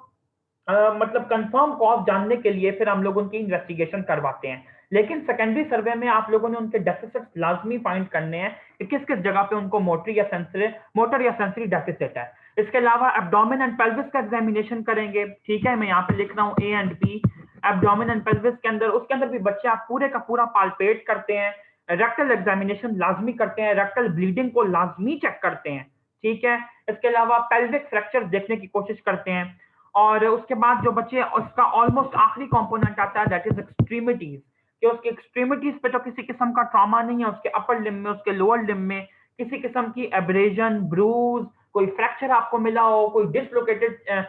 मतलब कंफर्म कॉज जानने के लिए फिर हम लोग उनकी इन्वेस्टिगेशन करवाते हैं। लेकिन सेकेंडरी सर्वे में आप लोगों ने उनके डेफिसिट लाजमी फाइंड करने हैं कि किस किस जगह पे उनको मोटर या सेंसरी डेफिसिट है। इसके अलावा एब्डोमेन एंड पेल्विस का एग्जामिनेशन करेंगे, ठीक है। मैं यहाँ पे लिख रहा हूँ A and B, abdomen and pelvis के अंदर, उसके अंदर भी बच्चे आप पूरे का पूरा पाल्पेट करते हैं। रेक्टल एग्जामिनेशन लाजमी करते हैं, रेक्टल ब्लीडिंग को लाजमी चेक करते हैं, ठीक है। इसके अलावा पेल्विक फ्रैक्चर देखने की कोशिश करते हैं। और उसके बाद जो बच्चे, उसका ऑलमोस्ट आखिरी कंपोनेंट आता है दैट इज एक्सट्रीमिटीज, कि उसके एक्सट्रीमिटीज पे तो किसी किस्म का ट्रॉमा नहीं है, उसके अपर लिम्ब में, उसके लोअर लिम्ब में किसी किस्म की एब्रेजन, ब्रूज, कोई फ्रैक्चर आपको मिला हो, कोई डिसलोकेटेड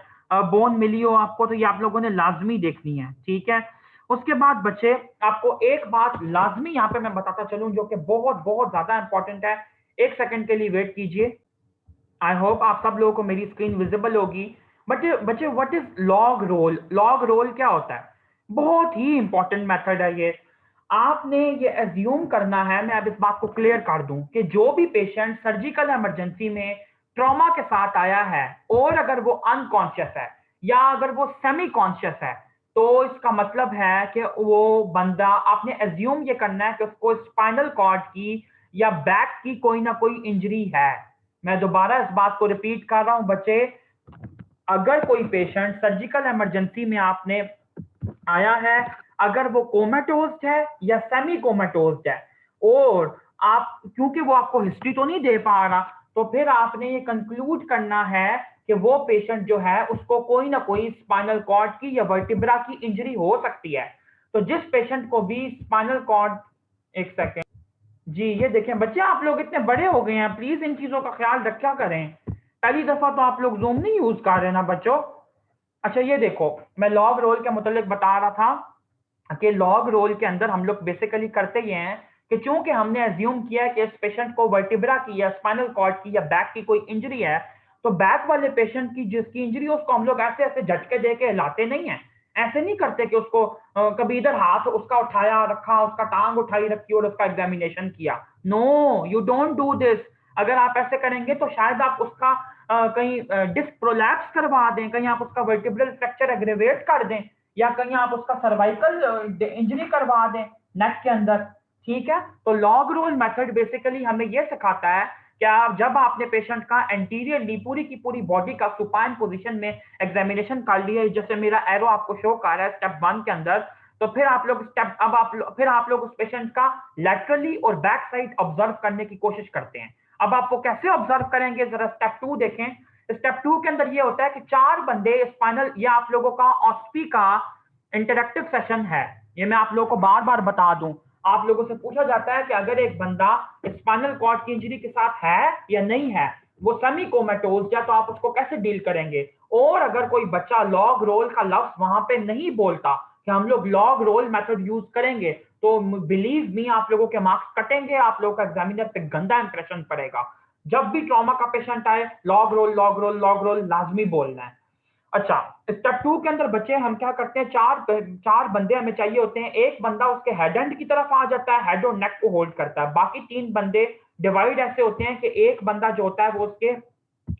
बोन मिली हो आपको, तो ये आप लोगों ने लाजमी देखनी है, ठीक है। उसके बाद बच्चे, आपको एक बात लाजमी यहाँ पे मैं बताता चलूं जो कि बहुत बहुत ज्यादा इंपॉर्टेंट है। एक सेकंड के लिए वेट कीजिए, आई होप आप सब लोगों को मेरी स्क्रीन विजिबल होगी। बट बच्चे, what is log roll? Log roll क्या होता है? बहुत ही इंपॉर्टेंट मेथड है ये। आपने ये एज्यूम करना है, मैं अब इस बात को क्लियर कर दूं, कि जो भी पेशेंट सर्जिकल इमरजेंसी में ट्रॉमा के साथ आया है और अगर वो अनकॉन्शियस है या अगर वो सेमी कॉन्शियस है, तो इसका मतलब है कि वो बंदा, आपने एज्यूम ये करना है कि उसको स्पाइनल कॉर्ड की या बैक की कोई ना कोई इंजरी है। मैं दोबारा इस बात को रिपीट कर रहा हूं बच्चे, अगर कोई पेशेंट सर्जिकल इमरजेंसी में आपने आया है, अगर वो कोमेटोज्ड है या सेमी कोमेटोज्ड है, और आप क्योंकि वो आपको हिस्ट्री तो नहीं दे पा रहा, तो फिर आपने ये कंक्लूड करना है कि वो पेशेंट जो है उसको कोई ना कोई स्पाइनल कॉर्ड की या वर्टिब्रा की इंजरी हो सकती है। तो जिस पेशेंट को भी स्पाइनल कॉर्ड, एक सेकेंड जी, ये देखें बच्चे, आप लोग इतने बड़े हो गए हैं, प्लीज इन चीजों का ख्याल रखा करें। पहली दफा तो आप लोग जूम नहीं यूज कर रहे ना बच्चों। अच्छा ये देखो, मैं लॉग रोल के मुतालिक बता रहा था कि लॉग रोल के अंदर हम लोग बेसिकली करते ये हैं कि चूंकि हमने एज्यूम किया है कि इस पेशेंट को वर्टिब्रा की या स्पाइनल कॉर्ड की या बैक की कोई इंजरी है, तो बैक वाले पेशेंट की जिसकी इंजरी है उसको हम लोग ऐसे ऐसे झटके दे के हिलाते नहीं है। ऐसे नहीं करते कि उसको कभी इधर हाथ उसका उठाया रखा, उसका टांग उठाई रखी और उसका एग्जामिनेशन किया। No, you don't do this. अगर आप ऐसे करेंगे तो शायद आप उसका कहीं डिस्क प्रोलैप्स करवा दें, कहीं आप उसका वर्टिब्रल फ्रैक्चर एग्रेवेट कर दें, या कहीं आप उसका सर्वाइकल इंजरी करवा दें नेक के अंदर। ठीक है, तो लॉग रोल मेथड बेसिकली हमें यह सिखाता है कि आप जब आपने पेशेंट का एंटीरियरली पूरी की पूरी बॉडी का सुपाइन पोजीशन में एग्जामिनेशन कर लिया, जैसे मेरा एरो आपको शो कर रहा है स्टेप 1 के अंदर, तो फिर आप लोग फिर आप लोग उस पेशेंट का लैटरली और बैक साइड ऑब्जर्व करने की कोशिश करते हैं। अब आपको कैसे ऑब्जर्व करेंगे, जरा स्टेप 2 देखें। स्टेप 2 के अंदर ये होता है कि 4 बंदे स्पाइनल, ये आप लोगों का ऑस्पी का इंटरेक्टिव सेशन है, ये मैं आप लोगों को बार बार बता दूं। आप लोगों से पूछा जाता है कि अगर एक बंदा स्पाइनल कॉर्ड की इंजरी के साथ है या नहीं है, वो सेमी कोमेटोज या, तो आप उसको कैसे डील करेंगे। और अगर कोई बच्चा लॉग रोल का लफ्ज वहां पे नहीं बोलता कि हम लोग लॉग रोल मेथड यूज करेंगे, तो बिलीव मी आप लोगों के मार्क्स कटेंगे, आप लोगों का एग्जामिनर पे गंदा इंप्रेशन पड़ेगा। जब भी ट्रॉमा का पेशेंट आए, log roll log roll log roll लाजमी बोलना है। अच्छा, स्टेप 2 के अंदर बच्चे हम क्या करते हैं, चार बंदे हमें चाहिए होते हैं। एक बंदा उसके हेड एंड की तरफ आ जाता है, हेड और नेक को होल्ड करता है। बाकी 3 बंदे डिवाइड ऐसे होते हैं कि एक बंदा जो होता है वो उसके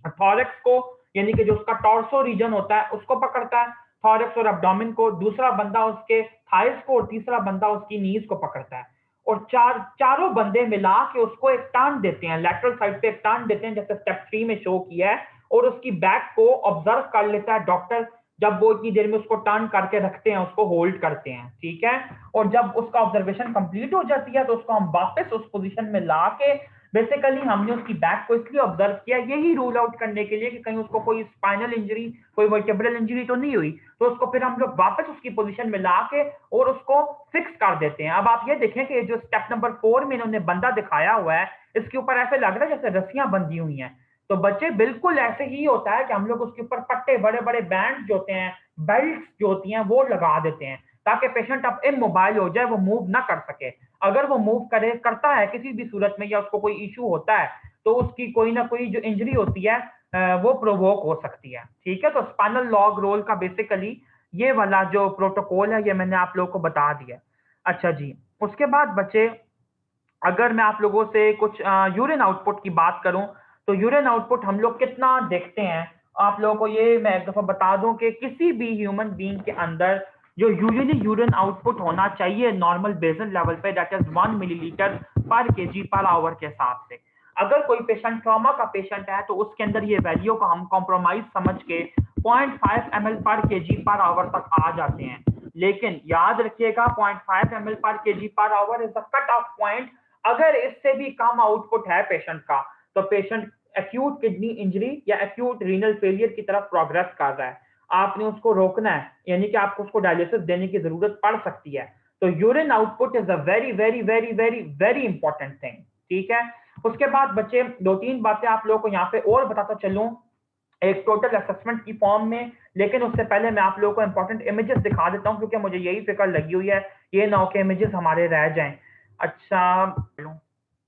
थॉरेक्स को, यानी कि जो उसका टॉर्सो रीजन होता है उसको पकड़ता है, थॉरेक्स और एब्डोमेन को। दूसरा बंदा उसके थाइस को, और तीसरा बंदा उसकी नीज को पकड़ता है। और चारों बंदे मिला के उसको एक टर्न देते हैं, लैटरल साइड पे एक टर्न देते हैं, जैसे स्टेप 3 में शो किया है। और उसकी बैक को ऑब्जर्व कर लेता है डॉक्टर, जब वो इतनी देर में उसको टर्न करके रखते हैं, उसको होल्ड करते हैं। ठीक है, और जब उसका ऑब्जर्वेशन कंप्लीट हो जाती है तो उसको हम वापस उस पोजीशन में ला के, बेसिकली हमने उसकी बैक को इसलिए ऑब्जर्व किया यही रूल आउट करने के लिए कि कहीं उसको कोई स्पाइनल इंजरी, कोई वर्टिब्रल इंजरी तो नहीं हुई। तो उसको फिर हम लोग वापस उसकी पोजीशन में ला के और उसको फिक्स कर देते हैं। अब आप ये देखें कि जो स्टेप नंबर 4 में इन्होंने बंदा दिखाया हुआ है, इसके ऊपर ऐसे लग रहा है जैसे रस्सियां बंधी हुई हैं। तो बच्चे बिल्कुल ऐसे ही होता है कि हम लोग उसके ऊपर पट्टे, बड़े बड़े बैंड जो होते हैं, बेल्ट जो होती हैं, वो लगा देते हैं ताकि पेशेंट अब इमोबाइल हो जाए, वो मूव ना कर सके। अगर वो मूव करता है किसी भी सूरत में, या उसको कोई इशू होता है, तो उसकी कोई ना कोई जो इंजरी होती है वो प्रोवोक हो सकती है। ठीक है, तो स्पाइनल लॉग रोल का बेसिकली ये वाला जो प्रोटोकॉल है, ये मैंने आप लोगों को बता दिया। अच्छा जी, उसके बाद बच्चे, अगर मैं आप लोगों से कुछ यूरिन आउटपुट की बात करूं, तो यूरिन आउटपुट हम लोग कितना देखते हैं, आप लोगों को ये मैं एक दफा बता दूं कि किसी भी ह्यूमन बीइंग के अंदर जो यूजुअली यूरिन आउटपुट होना चाहिए नॉर्मल बेसल लेवल पे, दैट इज 1 मिलीलीटर पर केजी पर आवर के हिसाब से। अगर कोई पेशेंट ट्रॉमा का पेशेंट है तो उसके अंदर ये वैल्यू को हम कॉम्प्रोमाइज समझ के 0.5 ml पर केजी पर आवर तक आ जाते हैं। लेकिन याद रखिएगा 0.5 ml पर KG per hour is a cut off point. अगर इससे भी कम आउटपुट है पेशेंट का, तो पेशेंट एक्यूट किडनी इंजरी या एक्यूट रीनल फेलियर की तरफ प्रोग्रेस कर रहा है, आपने उसको रोकना है, यानी कि आपको उसको डायलिसिस देने की जरूरत पड़ सकती है। तो urine output is a very very very very very important thing. ठीक है, उसके बाद बच्चे 2-3 बातें आप लोगों को यहाँ पे और बताता चलूं एक टोटल असेसमेंट की फॉर्म में। लेकिन उससे पहले मैं आप लोगों को इंपॉर्टेंट इमेजेस दिखा देता हूं, क्योंकि मुझे यही फिक्र लगी हुई है, ये ना हो के इमेजेस हमारे रह जाएं। अच्छा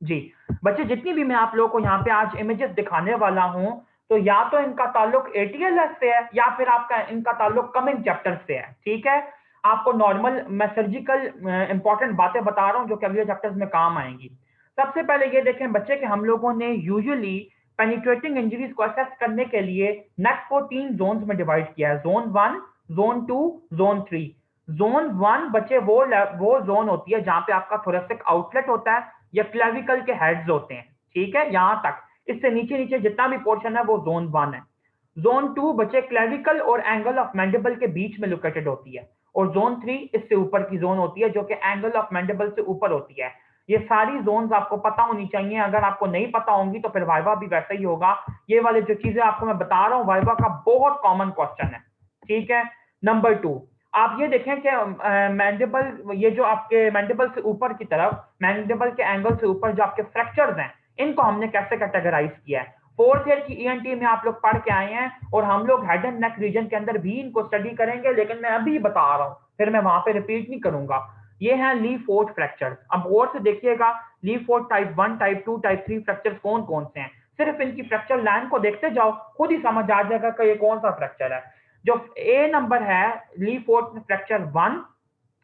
जी, बच्चे जितनी भी मैं आप लोगों को यहाँ पे आज इमेजेस दिखाने वाला हूं, तो या तो इनका ताल्लुक एटीएलएस से है, या फिर आपका इनका ताल्लुक कमिंग चैप्टर से है। ठीक है, आपको नॉर्मल मैं सर्जिकल इंपॉर्टेंट बातें बता रहा हूं जो कि अगले चैप्टर्स में काम आएंगी। सबसे पहले ये देखें बच्चे कि हम लोगों ने यूजुअली पेनिट्रेटिंग इंजरीज को असेस करने के लिए नेक को 3 जोन्स में डिवाइड किया है, जोन 1, जोन 2, जोन 3। जोन 1 बच्चे वो जोन होती है जहां पे आपका थोरेसिक आउटलेट होता है या क्लेविकल के हेड्स होते हैं। ठीक है, यहां तक, इससे नीचे नीचे जितना भी पोर्शन है वो जोन 1 है। जोन 2 बच्चे क्लेविकल और एंगल ऑफ मैंडिबल के बीच में लोकेटेड होती है, और जोन 3 इससे ऊपर की जोन होती है जो कि एंगल ऑफ मैंडिबल से ऊपर होती है। ये सारी जोन्स आपको पता होनी चाहिए, अगर आपको नहीं पता होंगी तो फिर वाइवा भी वैसा ही होगा। ये वाले जो चीजें आपको मैं बता रहा हूँ वाइवा का बहुत कॉमन क्वेश्चन है, ठीक है। नंबर 2, आप ये देखें कि मैंडिबल, ये जो आपके मैंडिबल से ऊपर की तरफ, मैंडिबल के एंगल से ऊपर जो आपके फ्रैक्चर्स हैं, इनको हमने कैसे कैटेगराइज किया है। फोर्थ ईयर की ईएनटी में आप लोग पढ़ के आए हैं, और हम लोग हेड एंड नेक रीजन के अंदर भी इनको स्टडी करेंगे, लेकिन मैं अभी बता रहा हूं, फिर मैं वहां पे रिपीट नहीं करूंगा। ये हैं ली फोर्ड फ्रैक्चर्स। अब गौर से देखिएगा, Le Fort type 1, type 2, type 3 fractures कौन कौन से हैं। सिर्फ इनकी फ्रैक्चर लाइन को देखते जाओ, खुद ही समझ आ जाएगा कि ये कौन सा फ्रैक्चर है। जो ए नंबर है ली फोर्ड फ्रैक्चर 1,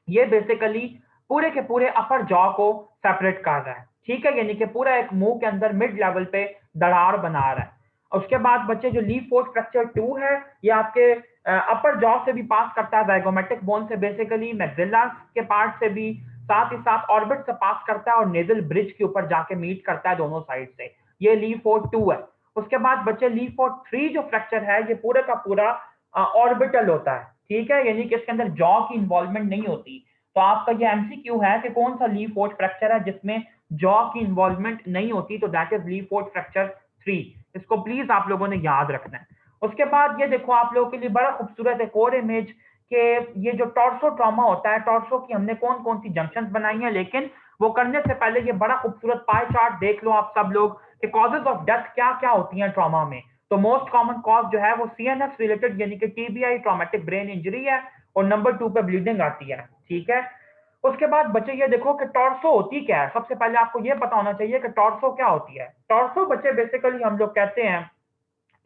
ये बेसिकली पूरे के पूरे अपर जॉ को सेपरेट कर रहा है, ठीक है, यानी कि पूरा एक मुंह के अंदर मिड लेवल पे दरार बना रहा है। उसके बाद बच्चे जो ली फोर्थ फ्रैक्चर 2 है, ये आपके अपर जॉ से भी पास करता है, ज़ाइगोमेटिक बोन से बेसिकली, मैक्सिला के पार्ट से भी, साथ ही साथ ऑर्बिट से पास करता है और नेजल ब्रिज के ऊपर जाके मीट करता है दोनों साइड से। ये ली फोर्थ 2 है। उसके बाद बच्चे ली फोर्थ 3 जो फ्रैक्चर है, ये पूरे का पूरा ऑर्बिटल होता है, ठीक है, यानी कि इसके अंदर जॉ की इन्वॉल्वमेंट नहीं होती। तो आपका ये एमसीक्यू है कि कौन सा ली फोर्थ फ्रैक्चर है जिसमें जॉ की इन्वॉल्वमेंट नहीं होती, तो that is Le Fort fracture 3। इसको प्लीज आप लोगों ने याद रखना है। उसके बाद ये देखो आप लोगों के लिए बड़ा खूबसूरत एक और इमेज, कि ये जो टॉर्सो ट्रॉमा होता है, टॉर्सो की हमने कौन कौन सी जंक्शंस बनाई हैं, लेकिन वो करने से पहले ये बड़ा खूबसूरत पाई चार्ट देख लो आप सब लोग कि कॉजेज ऑफ डेथ क्या क्या होती हैं ट्रॉमा में। तो मोस्ट कॉमन कॉज जो है वो सीएनएस रिलेटेड यानी कि टीबीआई, ट्रॉमेटिक ब्रेन इंजरी है, और नंबर 2 पे ब्लीडिंग आती है, ठीक है। उसके बाद बच्चे ये देखो कि टॉर्सो होती क्या है। सबसे पहले आपको ये पता होना चाहिए कि टॉर्सो क्या होती है। टॉर्सो बच्चे बेसिकली हम लोग कहते हैं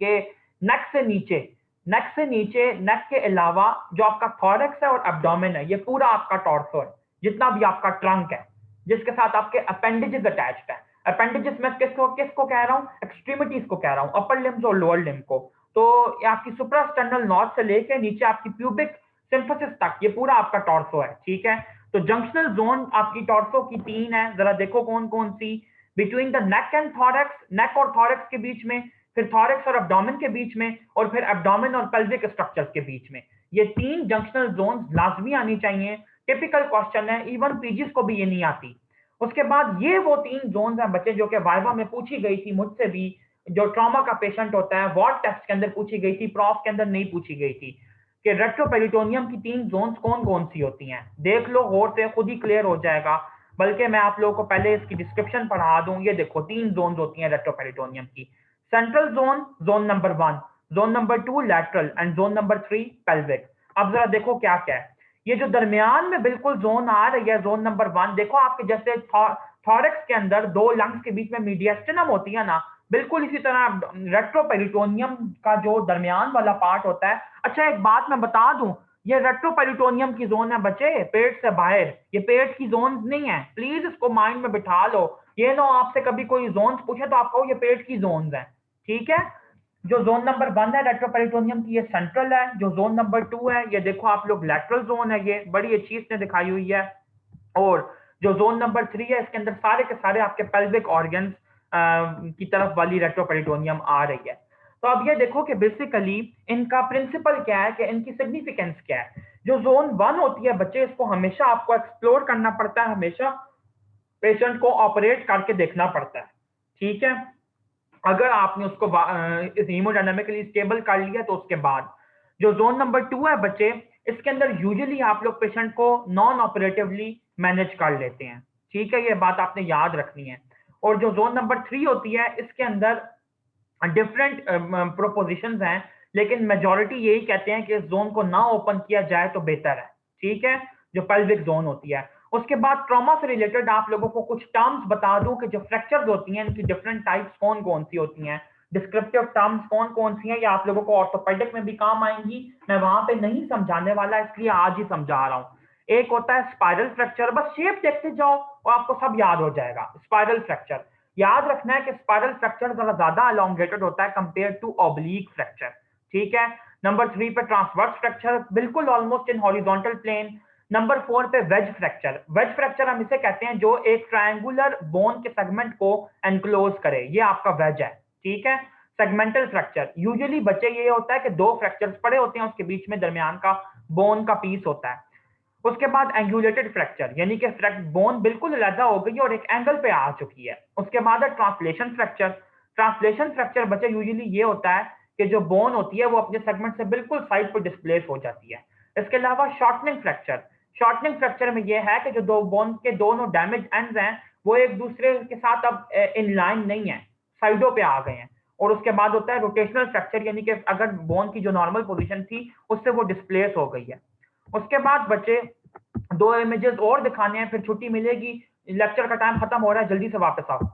कि नेक से नीचे, नेक से नीचे, नेक के अलावा जो आपका थॉरक्स है और एब्डोमेन है, ये पूरा आपका टॉर्सो है, जितना भी आपका ट्रंक है, जिसके साथ आपके अपेंडेजेस अटैच्ड है। अपेंडेजेस में किसको किसको कह रहा हूँ, एक्सट्रीमिटीज को कह रहा हूँ, अपर लिम्स और लोअर लिम्ब को। तो ये आपकी सुप्रास्टेर्नल नॉच से लेके नीचे आपकी प्यूबिक सिम्फिसिस तक ये पूरा आपका टॉर्सो है, ठीक है। तो जंक्शनल जोन आपकी टॉर्सो की 3 है, जरा देखो कौन कौन सी। Between the neck and thorax, neck और थॉरक्स के बीच में, फिर थॉरक्स और एब्डोमेन के बीच में, और फिर एब्डोमेन और पेल्विक स्ट्रक्चर्स के बीच में। ये 3 जंक्शनल जोन लाजमी आनी चाहिए, टिपिकल क्वेश्चन है, इवन पीजीज को भी ये नहीं आती। उसके बाद ये वो 3 जोन्स हैं बच्चे जो कि वाइवा में पूछी गई थी मुझसे भी, जो ट्रॉमा का पेशेंट होता है, वार्ड टेस्ट के अंदर पूछी गई थी, प्रॉफ के अंदर नहीं पूछी गई थी, कि रेट्रोपेरिटोनियम की 3 जोन्स कौन कौन सी होती हैं। देख लो गौर से, खुद ही क्लियर हो जाएगा। बल्कि मैं आप लोगों को पहले इसकी डिस्क्रिप्शन पढ़ा दूं। ये देखो 3 जोन्स होती हैं रेट्रोपेरिटोनियम की। Central zone, zone number 1, zone number 2 lateral, and zone number 3 pelvic. अब जरा देखो क्या क्या है। ये जो दरमियान में बिल्कुल जोन आ रही है, जोन नंबर 1, देखो आपके जैसे थॉरक्स के अंदर 2 लंग्स के बीच में मीडियस्टिनम होती है ना, बिल्कुल इसी तरह रेट्रोपेरिटोनियम का जो दरमियान वाला पार्ट होता है। अच्छा एक बात मैं बता दूं, ये रेट्रोपेरिटोनियम की जोन है बच्चे, पेट से बाहर, ये पेट की जोन नहीं है, प्लीज इसको माइंड में बिठा लो। ये ना आपसे कभी कोई जोन पूछे तो आप कहो ये पेट की जोन है, ठीक है। जो जोन नंबर 1 है रेट्रोपेरिटोनियम की, ये सेंट्रल है। जो जोन नंबर 2 है, ये देखो आप लोग लैटरल जोन है, ये बड़ी अच्छी इसने दिखाई हुई है। और जो जोन नंबर 3 है, इसके अंदर सारे के सारे आपके पेल्विक ऑर्गन्स की तरफ वाली रेट्रोपेरिटोनियम आ रही है। तो अब ये देखो कि बेसिकली इनका प्रिंसिपल क्या है, कि इनकी सिग्निफिकेंस क्या है। जो जोन 1 होती है बच्चे, इसको हमेशा आपको एक्सप्लोर करना पड़ता है, हमेशा पेशेंट को ऑपरेट करके देखना पड़ता है, ठीक है। अगर आपने उसको हीमोडायनामिकली स्टेबल कर लिया तो उसके बाद। जो जोन नंबर 2 है बच्चे, इसके अंदर यूजुअली आप लोग पेशेंट को नॉन ऑपरेटिवली मैनेज कर लेते हैं, ठीक है, ये बात आपने याद रखनी है। और जो जोन नंबर 3 होती है, इसके अंदर डिफरेंट प्रोपोजिशंस हैं, लेकिन मेजॉरिटी यही कहते हैं कि इस जोन को ना ओपन किया जाए तो बेहतर है, ठीक है, जो पेल्विक जोन होती है। उसके बाद ट्रॉमा से रिलेटेड आप लोगों को कुछ टर्म्स बता दूं कि जो फ्रैक्चर्स होती हैं इनकी डिफरेंट टाइप्स कौन कौन सी होती हैं, डिस्क्रिप्टिव टर्म्स कौन कौन सी हैं, ये आप लोगों को ऑर्थोपेडिक में भी काम आएंगी। मैं वहां पे नहीं समझाने वाला, इसलिए आज ही समझा रहा हूं। एक होता है स्पाइरल फ्रैक्चर, बस शेप देखते जाओ और आपको सब याद हो जाएगा। स्पाइरल फ्रैक्चर याद रखना है कि स्पाइरल फ्रैक्चर जरा ज्यादा अलोंगेटेड होता है कंपेयर टू ऑब्लिक फ्रैक्चर, ठीक है। नंबर 3 पे ट्रांसवर्स फ्रैक्चर, बिल्कुल almost in horizontal plane. Number 4 पे वेज फ्रैक्चर, वेज फ्रैक्चर हम इसे कहते हैं जो एक ट्रायंगुलर बोन के सेगमेंट को एनक्लोज करे, ये आपका वेज है, ठीक है। सेगमेंटल फ्रैक्चर, यूजुअली बच्चे ये होता है कि दो फ्रैक्चर्स पड़े होते हैं, उसके बीच में दरमियान का बोन का पीस होता है। उसके बाद एंगुलेटेड फ्रैक्चर, यानी कि बोन बिल्कुल अलग हो गई और एक एंगल पे आ चुकी है। उसके बाद है ट्रांसलेशन फ्रैक्चर। ट्रांसलेशन फ्रैक्चर बच्चे यूजुअली ये होता है कि जो बोन होती है वो अपने सेगमेंट से बिल्कुल साइड पर डिस्प्लेस हो जाती है। इसके अलावा शॉर्टनिंग फ्रैक्चर, शॉर्टनिंग फ्रैक्चर में ये है कि जो दो बोन के दोनों डैमेज एंड्स हैं वो एक दूसरे के साथ अब इन लाइन नहीं है, साइडों पे आ गए हैं। और उसके बाद होता है रोटेशनल फ्रैक्चर, यानी कि अगर बोन की जो नॉर्मल पोजीशन थी उससे वो डिस्प्लेस हो गई है। उसके बाद बच्चे दो इमेजेस और दिखाने हैं, फिर छुट्टी मिलेगी, लेक्चर का टाइम खत्म हो रहा है, जल्दी से वापस आओ।